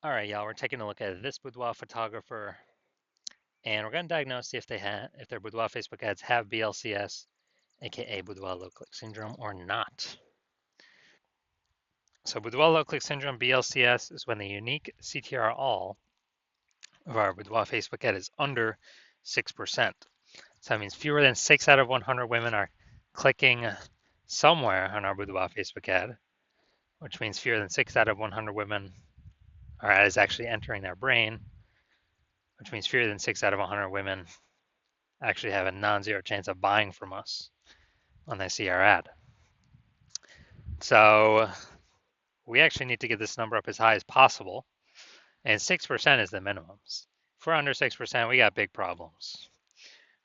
All right, y'all, we're taking a look at this boudoir photographer, and we're going to diagnose if their boudoir Facebook ads have BLCS, aka boudoir low click syndrome, or not. So boudoir low click syndrome, BLCS, is when the unique CTR all of our boudoir Facebook ad is under 6%. So that means fewer than 6 out of 100 women are clicking somewhere on our boudoir Facebook ad, which means fewer than 6 out of 100 women our ad is actually entering their brain, which means fewer than 6 out of 100 women actually have a non-zero chance of buying from us when they see our ad. So we actually need to get this number up as high as possible, and 6% is the minimums. If we're under 6%, we got big problems.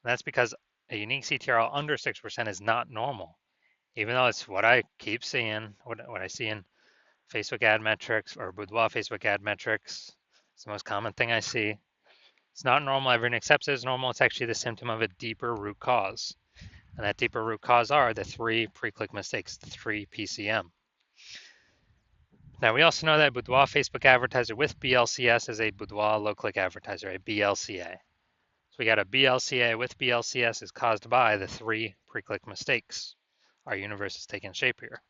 And that's because a unique CTRL under 6% is not normal, even though it's what I keep seeing, what I see in Facebook ad metrics or boudoir Facebook ad metrics. It's the most common thing I see. It's not normal. Everyone accepts it as normal. It's actually the symptom of a deeper root cause. And that deeper root cause are the 3 pre-click mistakes, the 3 PCM. Now, we also know that boudoir Facebook advertiser with BLCS is a boudoir low-click advertiser, a BLCA. So we got a BLCA with BLCS is caused by the 3 pre-click mistakes. Our universe is taking shape here.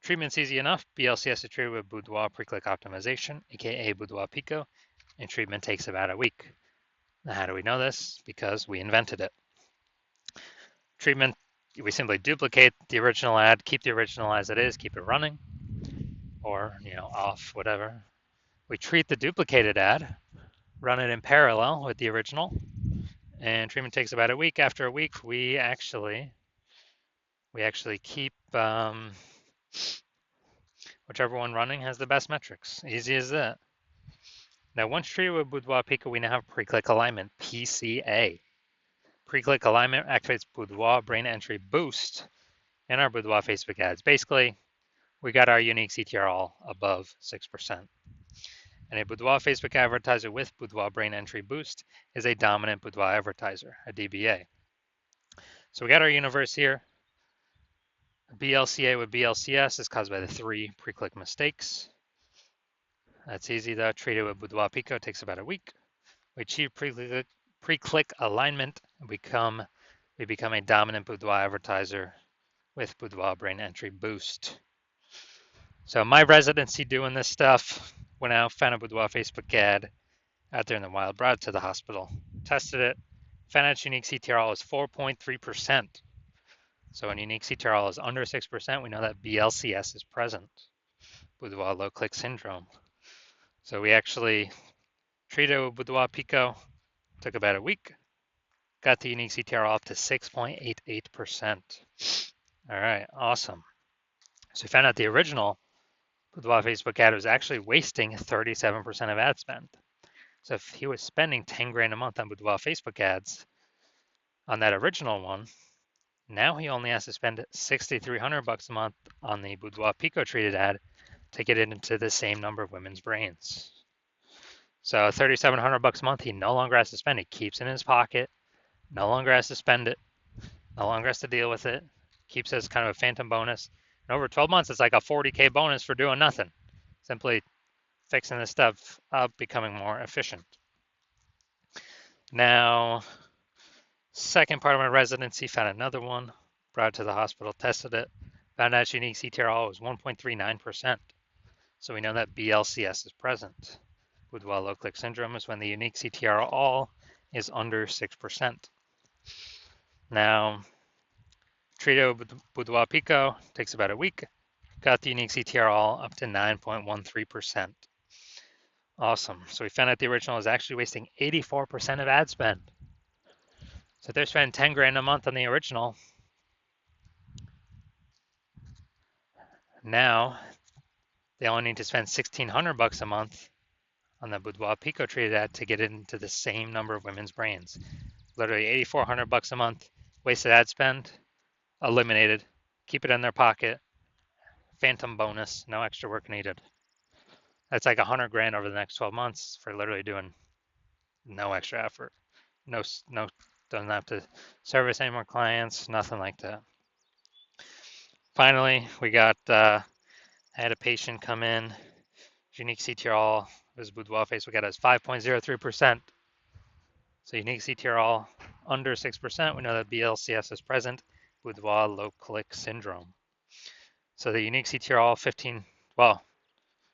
Treatment's easy enough. BLCS is treated with boudoir pre-click optimization, aka Boudoir PCO, and treatment takes about a week. Now, how do we know this? Because we invented it. Treatment, we simply duplicate the original ad, keep the original as it is, keep it running, or off, whatever. We treat the duplicated ad, run it in parallel with the original, and treatment takes about a week. After a week, we actually keep whichever one running has the best metrics. Easy as that. Now, once treated with Boudoir PCO, we now have pre-click alignment, PCA. Pre-click alignment activates Boudoir brain entry boost in our Boudoir Facebook ads. Basically, we got our unique CTR all above 6%. And a Boudoir Facebook advertiser with Boudoir brain entry boost is a dominant Boudoir advertiser, a DBA. So we got our universe here. BLCA with BLCS is caused by the 3 pre-click mistakes. That's easy though. Treated with Boudoir PCO takes about a week. We achieve pre-click alignment and we become a dominant boudoir advertiser with boudoir brain entry boost. So my residency doing this stuff, went out, found a boudoir Facebook ad out there in the wild, brought it to the hospital, tested it, found out its unique CTRL is 4.3%. So when unique CTRL is under 6%, we know that BLCS is present, boudoir low click syndrome. So we actually treated it with boudoir PCO, took about a week, got the unique CTRL up to 6.88%. All right, awesome. So we found out the original boudoir Facebook ad was actually wasting 37% of ad spend. So if he was spending 10 grand a month on boudoir Facebook ads on that original one, now he only has to spend 6,300 bucks a month on the boudoir PCO treated ad to get it into the same number of women's brains. So 3,700 bucks a month, he no longer has to spend. He keeps it in his pocket, no longer has to spend it, no longer has to deal with it, keeps it as kind of a phantom bonus. And over 12 months, it's like a 40K bonus for doing nothing. Simply fixing this stuff up, becoming more efficient. Now, second part of my residency, found another one, brought it to the hospital, tested it, found out its unique CTRL was 1.39%. So we know that BLCS is present. Boudoir low click syndrome is when the unique CTR all is under 6%. Now, treated with Boudoir PCO takes about a week. Got the unique CTR all up to 9.13%. Awesome. So we found out the original is actually wasting 84% of ad spend. So if they're spending 10 grand a month on the original, now they only need to spend 1,600 bucks a month on the Boudoir PCO treated ad to get it into the same number of women's brains. Literally 8,400 bucks a month, wasted ad spend, eliminated, keep it in their pocket, phantom bonus, no extra work needed. That's like 100 grand over the next 12 months for literally doing no extra effort. No, doesn't have to service any more clients, nothing like that. Finally, we got, I had a patient come in Unique CTR all is Boudoir Facebook ad is 5.03%. So unique CTR all under 6%. We know that BLCS is present. Boudoir low click syndrome. So the unique CTR all 15, well,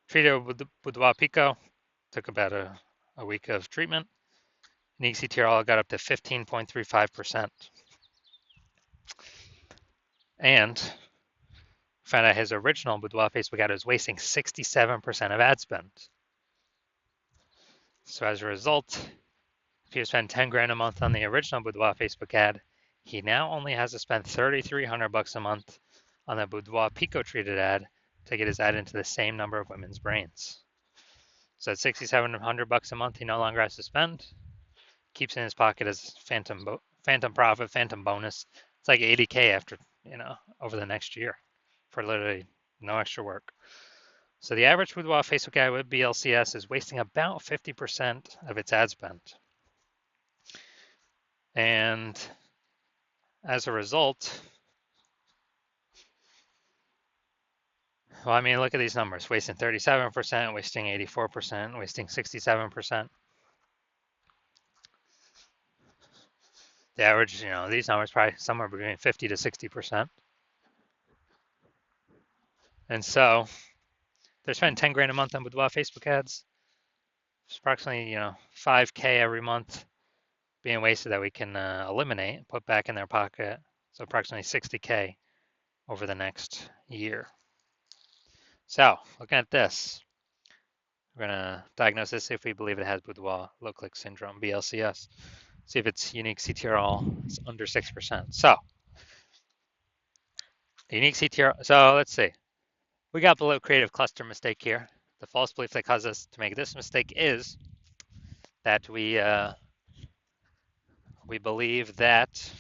treated with the Boudoir PCO, took about a week of treatment. Unique CTR all got up to 15.35%. And found out his original Boudoir Facebook ad was wasting 67% of ad spend. So as a result, if he spent 10 grand a month on the original Boudoir Facebook ad, he now only has to spend $3,300 a month on the Boudoir PCO treated ad to get his ad into the same number of women's brains. So at $6,700 a month, he no longer has to spend. Keeps in his pocket as phantom profit, phantom bonus. It's like 80K after, over the next year for literally no extra work. So the average Boudoir Facebook ad with BLCS is wasting about 50% of its ad spend. And as a result, well, I mean, look at these numbers, wasting 37%, wasting 84%, wasting 67%. The average, these numbers probably somewhere between 50 to 60%. And so they're spending 10 grand a month on Boudoir Facebook ads. It's approximately, 5K every month being wasted that we can eliminate, put back in their pocket. So approximately 60K over the next year. So looking at this, we're going to diagnose this if we believe it has Boudoir low click syndrome, BLCS. See if it's unique CTR all is under 6%. So unique CTR, so let's see. We got below creative cluster mistake here. The false belief that caused us to make this mistake is that we believe that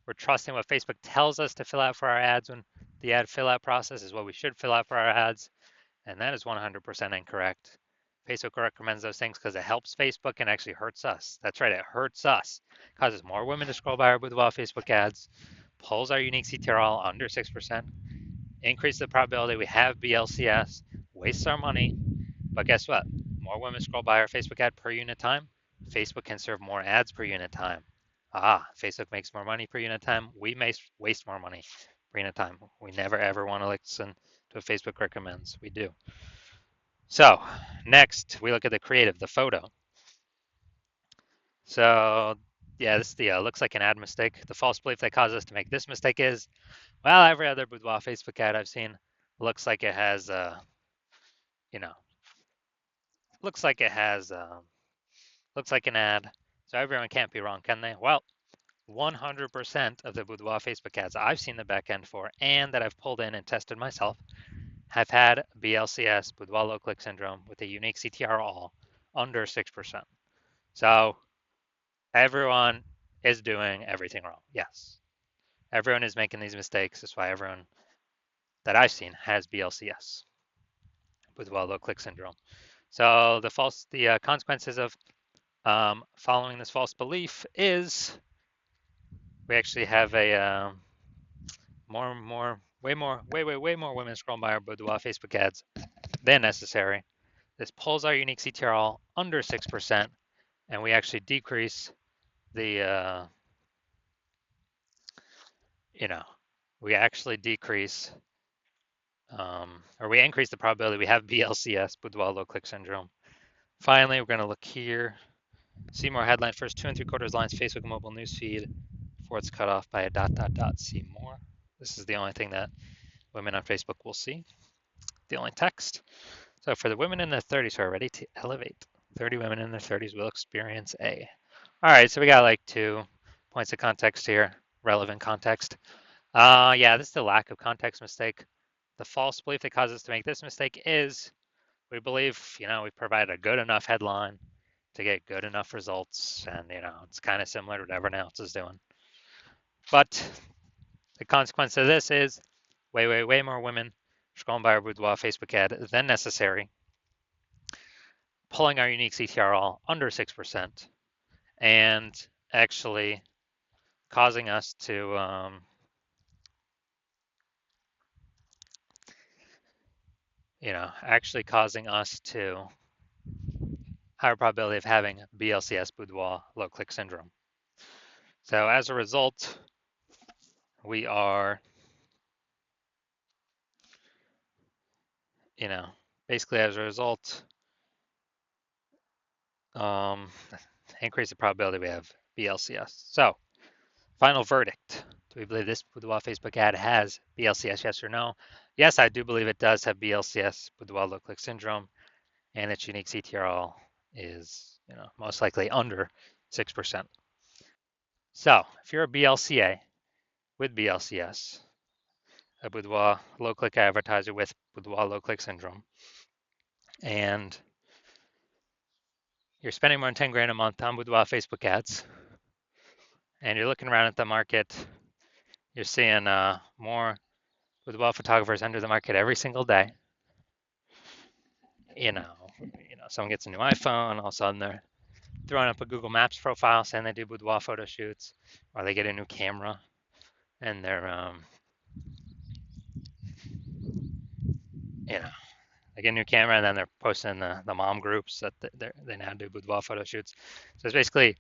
we're trusting what Facebook tells us to fill out for our ads when the ad fill out process is what we should fill out for our ads. And that is 100% incorrect. Facebook recommends those things because it helps Facebook and actually hurts us. That's right, it hurts us. Causes more women to scroll by our Boudoir Facebook ads, pulls our unique CTR all under 6%, increases the probability we have BLCS, wastes our money. But guess what? More women scroll by our Facebook ad per unit time. Facebook can serve more ads per unit time. Facebook makes more money per unit time. We may waste more money per unit time. We never ever want to listen to what Facebook recommends. We do. So next, we look at the creative, the photo. So yeah, this looks like an ad mistake. The false belief that caused us to make this mistake is, well, every other Boudoir Facebook ad I've seen looks like it has, looks like an ad. So everyone can't be wrong, can they? Well, 100% of the Boudoir Facebook ads I've seen the back end for and that I've pulled in and tested myself have had BLCS, Boudoir low click syndrome, with a unique CTR all under 6%. So everyone is doing everything wrong. Yes. Everyone is making these mistakes. That's why everyone that I've seen has BLCS, Boudoir low click syndrome. So the consequences of following this false belief is we actually have a way more women scrolling by our Boudoir Facebook ads than necessary. This pulls our unique CTR all under 6%, and we actually decrease the, we actually decrease, or we increase the probability we have BLCS, Boudoir low click syndrome. Finally, we're going to look here, see more headline, first 2 3/4 lines, Facebook mobile newsfeed, before it's cut off by a ... see more. This is the only thing that women on Facebook will see, the only text. So for the women in their 30s who are ready to elevate, 30 women in their 30s will experience A. All right, so we got like 2 points of context here, relevant context. Yeah, this is the lack of context mistake. The false belief that causes us to make this mistake is we believe, we've provided a good enough headline to get good enough results, and, it's kind of similar to what everyone else is doing. But the consequence of this is way more women scrolling by our Boudoir Facebook ad than necessary, pulling our unique CTR all under 6%, and actually causing us to, actually causing us to higher probability of having BLCS Boudoir low click syndrome. So as a result, we are, basically as a result, increase the probability we have BLCS. So final verdict. Do we believe this Boudoir Facebook ad has BLCS, yes or no? Yes, I do believe it does have BLCS, Boudoir low click syndrome, and its unique CTR is, most likely under 6%. So if you're a BLCA with BLCS, a Boudoir low click advertiser with Boudoir low click syndrome, and you're spending more than 10 grand a month on Boudoir Facebook ads, and you're looking around at the market, you're seeing more Boudoir photographers enter the market every single day. Someone gets a new iPhone, all of a sudden they're throwing up a Google Maps profile saying they do boudoir photo shoots, or they get a new camera and they're, they get a new camera and then they're posting in the mom groups that they now do boudoir photo shoots. So it's basically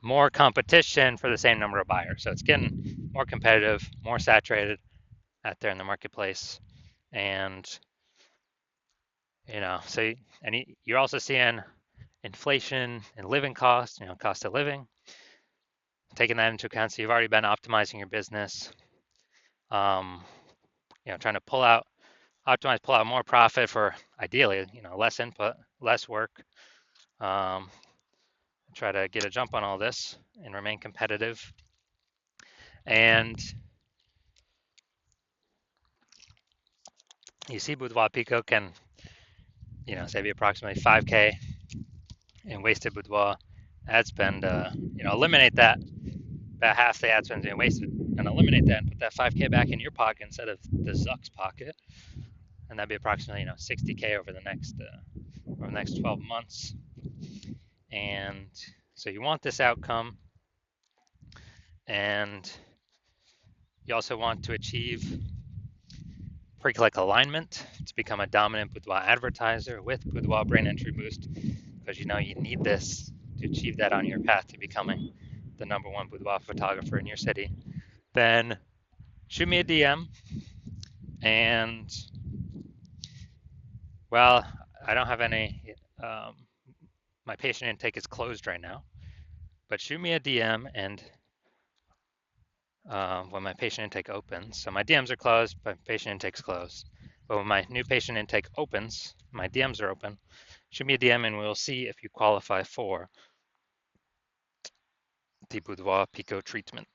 more competition for the same number of buyers. So it's getting more competitive, more saturated out there in the marketplace. And, so, and you're also seeing inflation and living costs, cost of living, taking that into account. So you've already been optimizing your business, trying to pull out more profit for ideally, less input, less work. Try to get a jump on all this and remain competitive. And you see Boudoir PCO can, save you approximately 5K in wasted Boudoir ad spend. Eliminate that, about half the ad spend being wasted, and eliminate that and put that 5K back in your pocket instead of the Zuck's pocket. And that'd be approximately, 60K over the next 12 months. And so you want this outcome, and you also want to achieve pre-click alignment to become a dominant Boudoir advertiser with Boudoir Brain Entry Boost, because you need this to achieve that on your path to becoming the #1 Boudoir photographer in your city. Then shoot me a DM, and well, I don't have any, my patient intake is closed right now, but shoot me a DM and when my patient intake opens. So my DMs are closed, but patient intake's closed. But when my new patient intake opens, my DMs are open. Shoot me a DM and we'll see if you qualify for the Boudoir PCO treatment.